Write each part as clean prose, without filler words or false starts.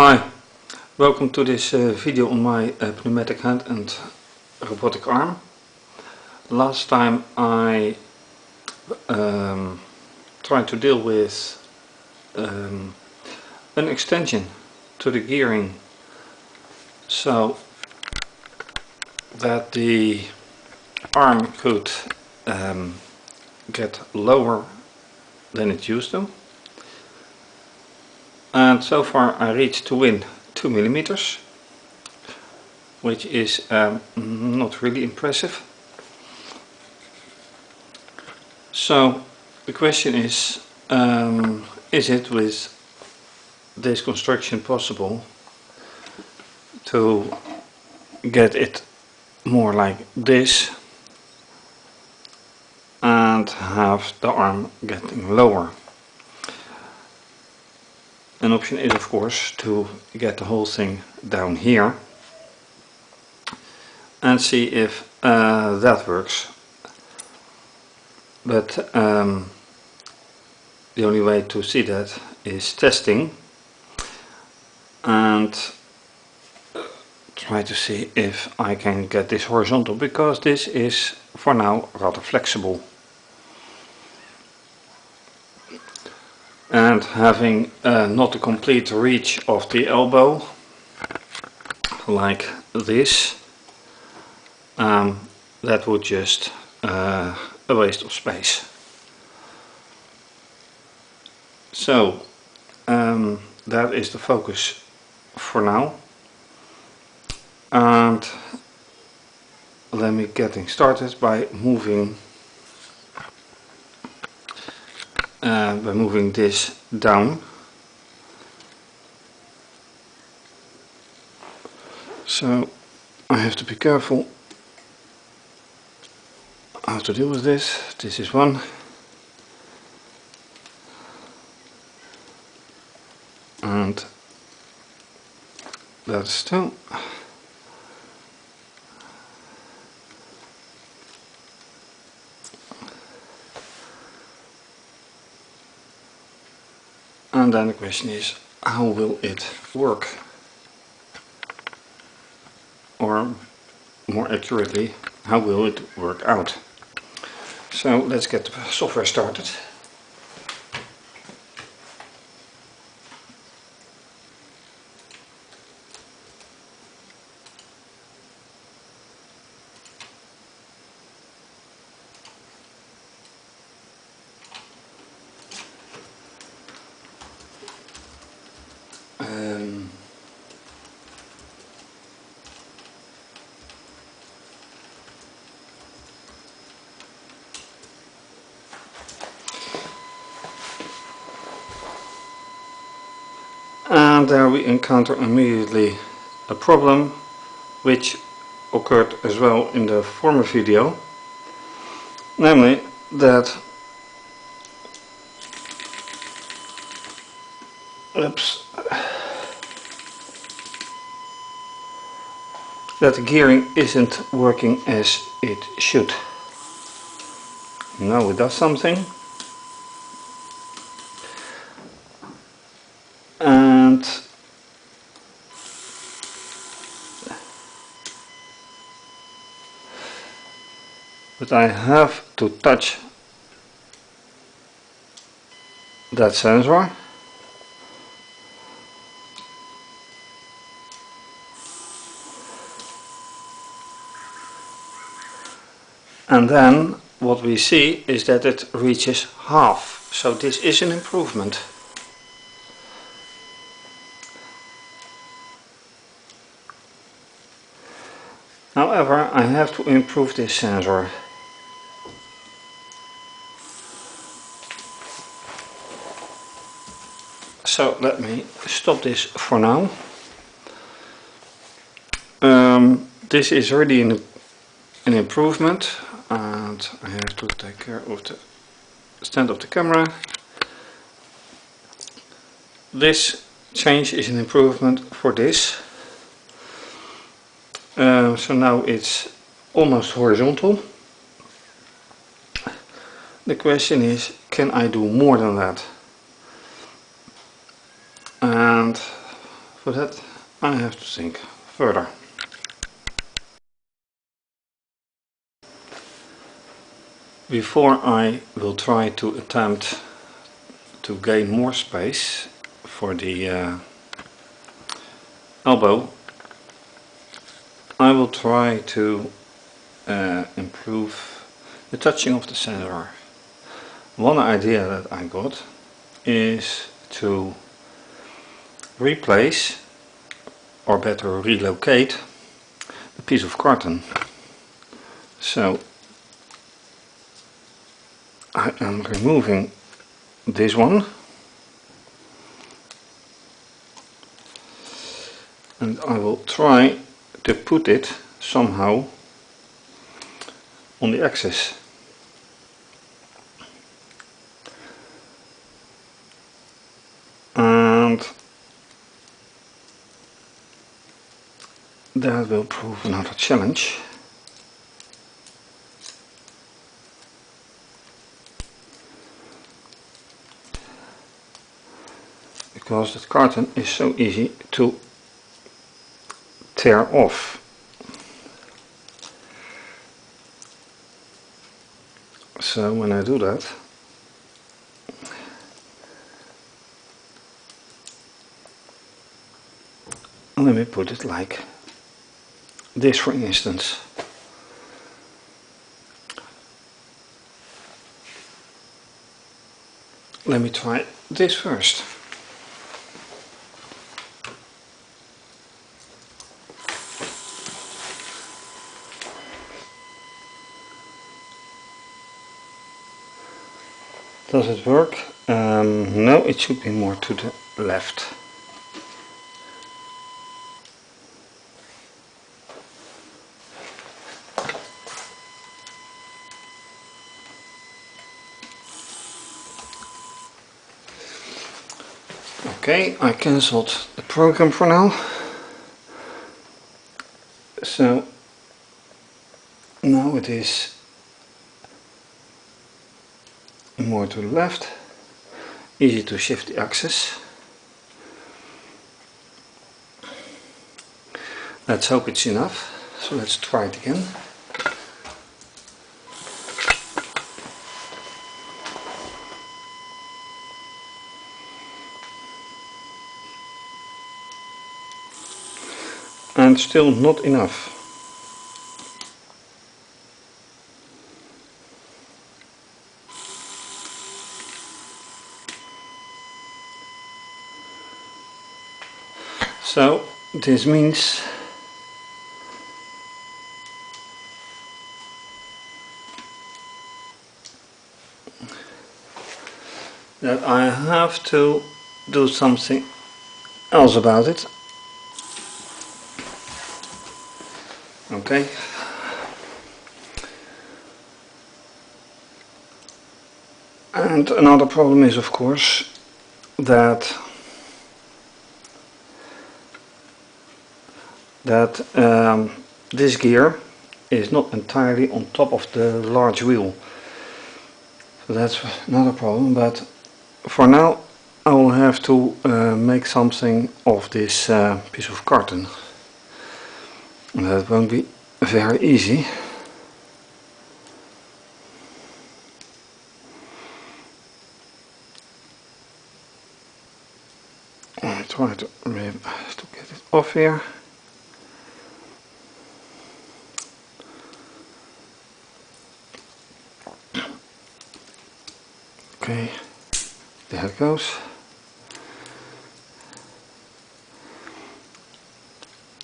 Hi, welcome to this video on my pneumatic hand and robotic arm. Last time I tried to deal with an extension to the gearing so that the arm could get lower than it used to. And so far I reached to win 2 millimeters, which is not really impressive. So the question is it with this construction possible to get it more like this and have the arm getting lower? An option is, of course, to get the whole thing down here and see if that works. But the only way to see that is testing and try to see if I can get this horizontal, because this is for now rather flexible. And having not a complete reach of the elbow like this, that would just a waste of space. So that is the focus for now, and let me getting started by moving this down. So I have to be careful how to deal with this. This is one, and that's two. And then the question is, how will it work? Or more accurately, how will it work out? So let's get the software started. And there we encounter immediately a problem which occurred as well in the former video, namely that the gearing isn't working as it should. Now it does something, and but I have to touch that sensor, and then what we see is that it reaches half. So this is an improvement. However, I have to improve this sensor. So let me stop this for now. This is really an improvement, and I have to take care of the stand of the camera. This change is an improvement for this. So now it's almost horizontal. The question is, can I do more than that? And For that I have to think further. Before I will try to attempt to gain more space for the elbow, I will try to improve the touching of the sensor. One idea that I got is to replace, or better relocate, the piece of carton. So I am removing this one and I will try to put it somehow on the axis. And that will prove another challenge. Because that carton is so easy to tear off. So when I do that, let me put it like this, for instance. Let me try this first. Does it work? No, it should be more to the left. Okay, I cancelled the program for now. So now it is more to the left. Easy to shift the axis. Let's hope it's enough. So let's try it again. And still not enough. So this means that I have to do something else about it. Okay. And another problem is, of course, that this gear is not entirely on top of the large wheel. So that's another problem, but for now I will have to make something of this piece of carton. And that won't be very easy. I try to get it off here. Okay, there it goes.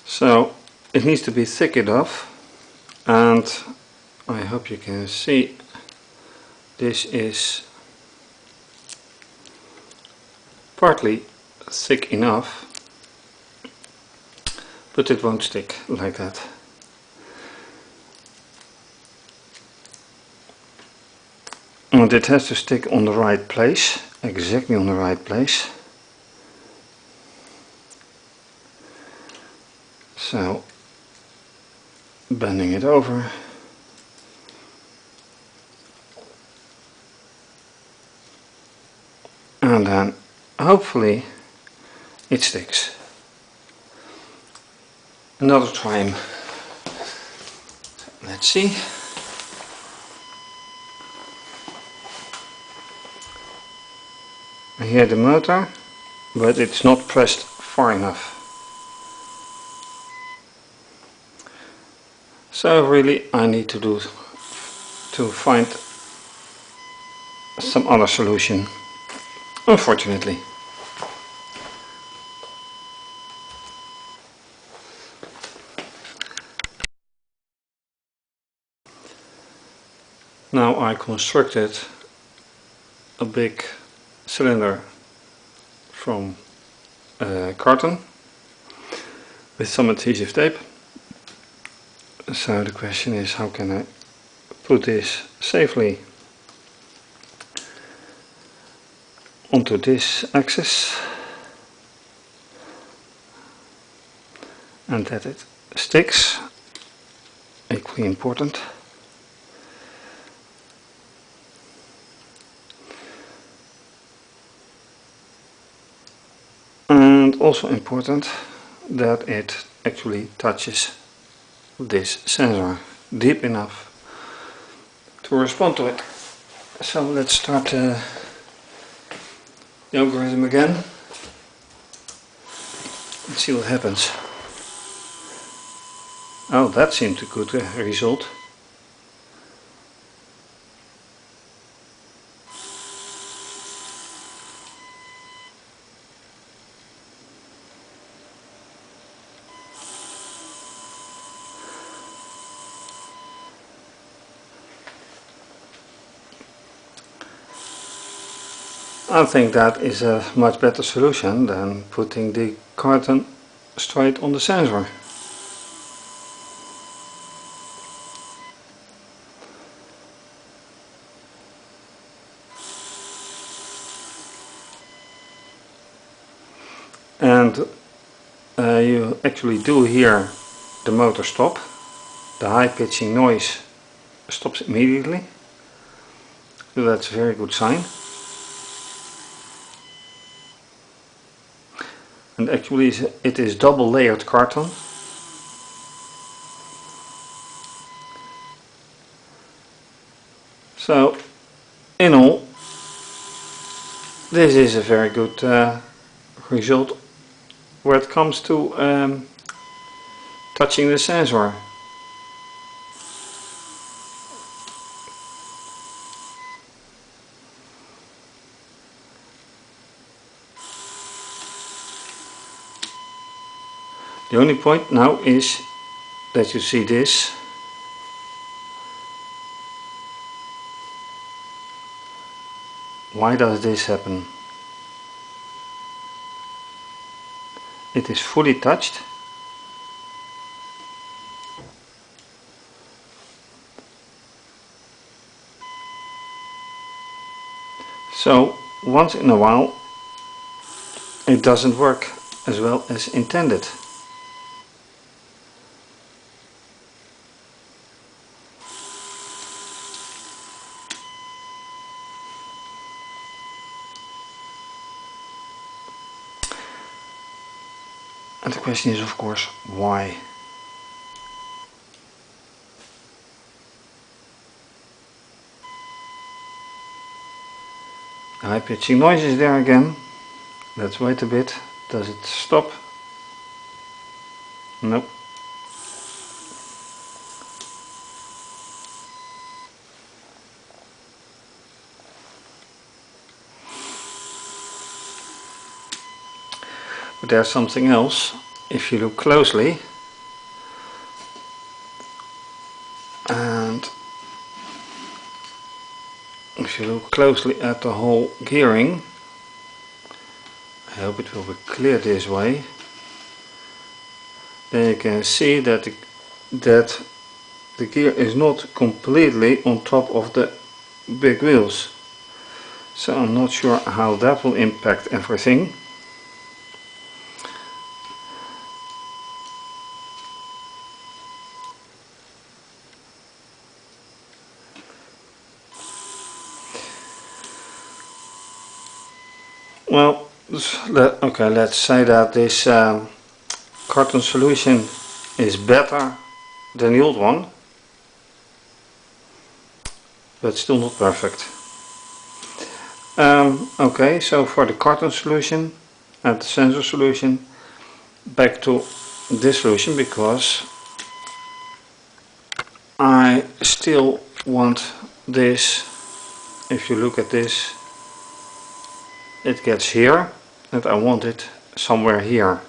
So it needs to be thick enough, and I hope you can see this is partly thick enough, but it won't stick like that. And it has to stick on the right place, exactly on the right place. So, bending it over. And then hopefully it sticks. another time. So let's see. I hear the motor, but it's not pressed far enough. So really I need to find some other solution, unfortunately. Now I constructed a big cylinder from carton with some adhesive tape. So the question is, how can I put this safely onto this axis and that it sticks, equally important. And also important that it actually touches this sensor deep enough to respond to it. So let's start the algorithm again and see what happens. Oh, that seemed a good result. I think that is a much better solution than putting the carton straight on the sensor. And you actually do hear the motor stop. The high pitching noise stops immediately, so that's a very good sign. And actually it is double layered carton. So in all, this is a very good result where it comes to touching the sensor. The only point now is that you see this. Why does this happen? It is fully touched. So once in a while it doesn't work as well as intended. And the question is, of course, why? High pitching noise is there again. Let's wait a bit. Does it stop? Nope. But there's something else. If you look closely, and if you look closely at the whole gearing, I hope it will be clear this way, then you can see that the gear is not completely on top of the big wheels. So I'm not sure how that will impact everything. Well, okay, let's say that this carton solution is better than the old one, but still not perfect. Okay, so for the carton solution and the sensor solution, back to this solution, because I still want this. If you look at this, it gets here and I want it somewhere here.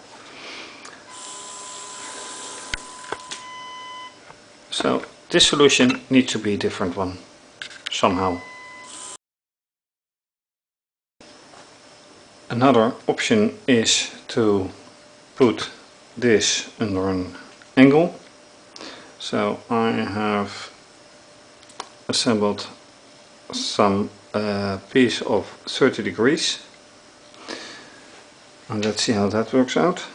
So this solution needs to be a different one somehow. Another option is to put this under an angle. So I have assembled some piece of 30 degrees, and let's see how that works out.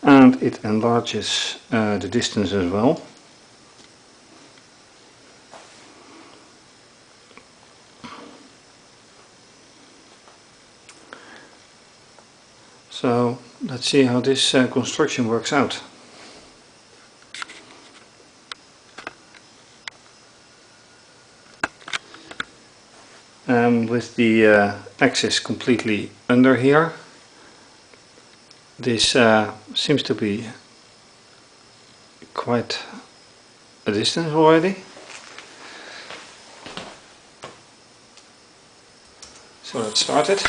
And it enlarges the distance as well. So let's see how this construction works out. With the axis completely under here, this seems to be quite a distance already. So let's start it.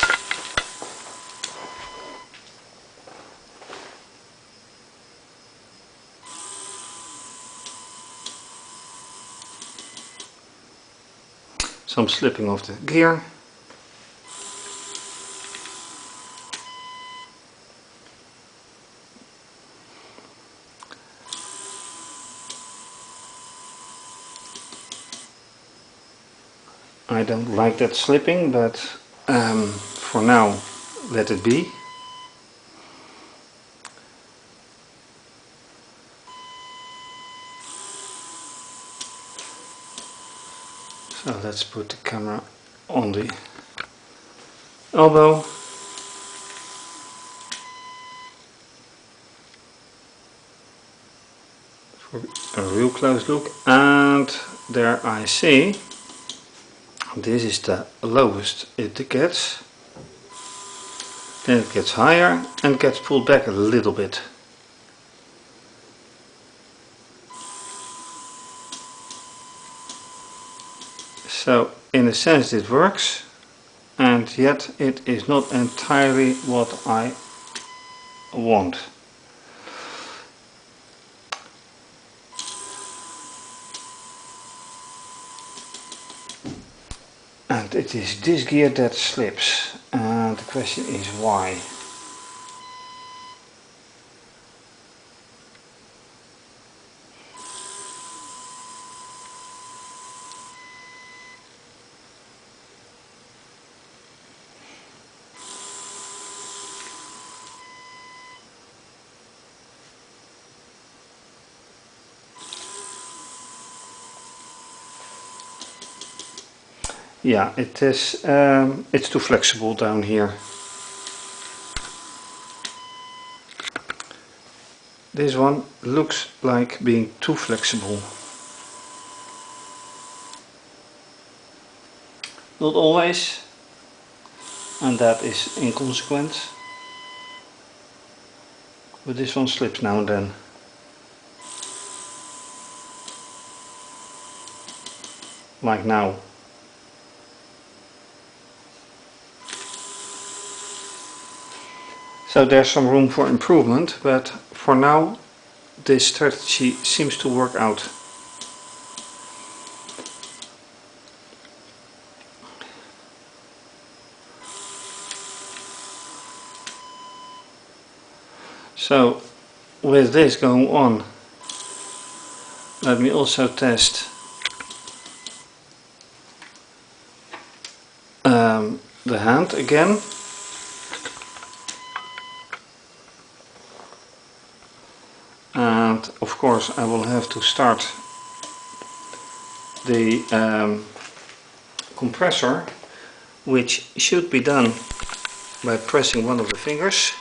Some slipping of the gear. I don't like that slipping, but for now let it be. So let's put the camera on the elbow. For a real close look, and there I see this is the lowest it gets. Then it gets higher and gets pulled back a little bit. So in a sense it works, and yet it is not entirely what I want. And it is this gear that slips, and the question is why. Yeah, it is. It's too flexible down here. This one looks like being too flexible. Not always, and that is inconsequent. But this one slips now and then. Like now. So there's some room for improvement, but for now this strategy seems to work out. So with this going on, let me also test the hand again. And of course I will have to start the compressor, which should be done by pressing one of the fingers.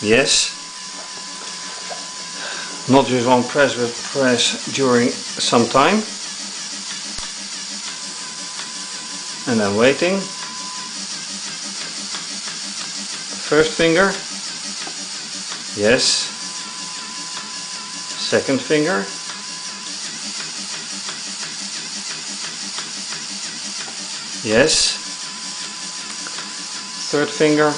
Yes, not just one press, but press during some time, and then waiting. First finger, yes. Second finger, yes. Third finger,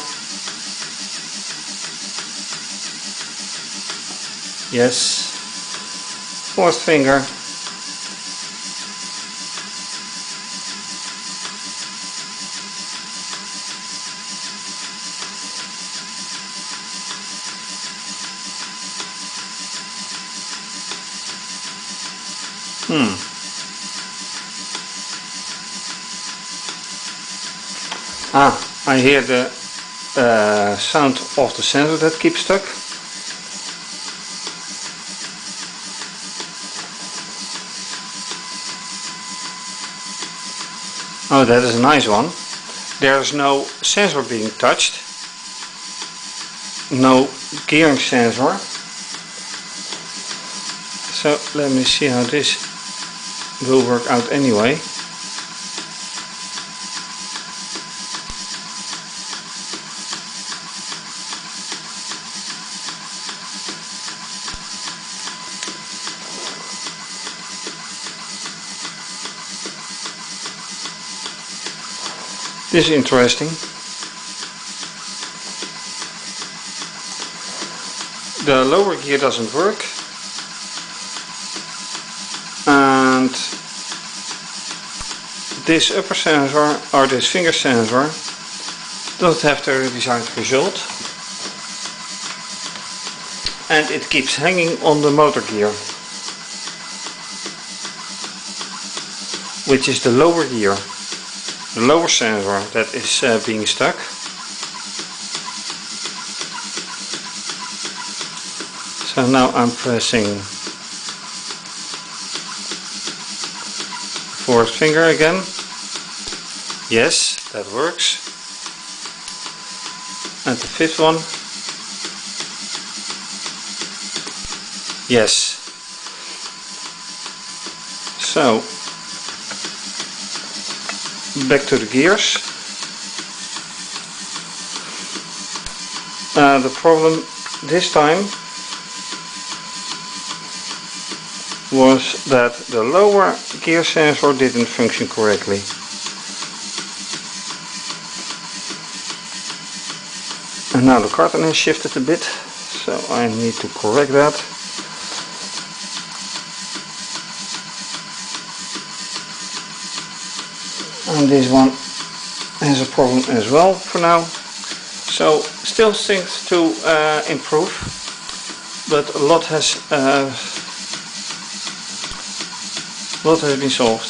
yes. Fourth finger, I hear the sound of the sensor that keeps stuck. Oh, that is a nice one. There's no sensor being touched, no gearing sensor. So let me see how this will work out anyway. This is interesting. The lower gear doesn't work, and this upper sensor or this finger sensor doesn't have the desired result, and it keeps hanging on the motor gear, which is the lower gear. The lower sensor that is being stuck. So now I'm pressing fourth finger again. Yes, that works. And the fifth one. Yes. So back to the gears. The problem this time was that the lower gear sensor didn't function correctly. And now the carton has shifted a bit, so I need to correct that. And this one has a problem as well for now. So still things to improve, but a lot has been solved.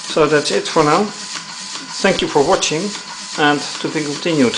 So that's it for now. Thank you for watching, and to be continued.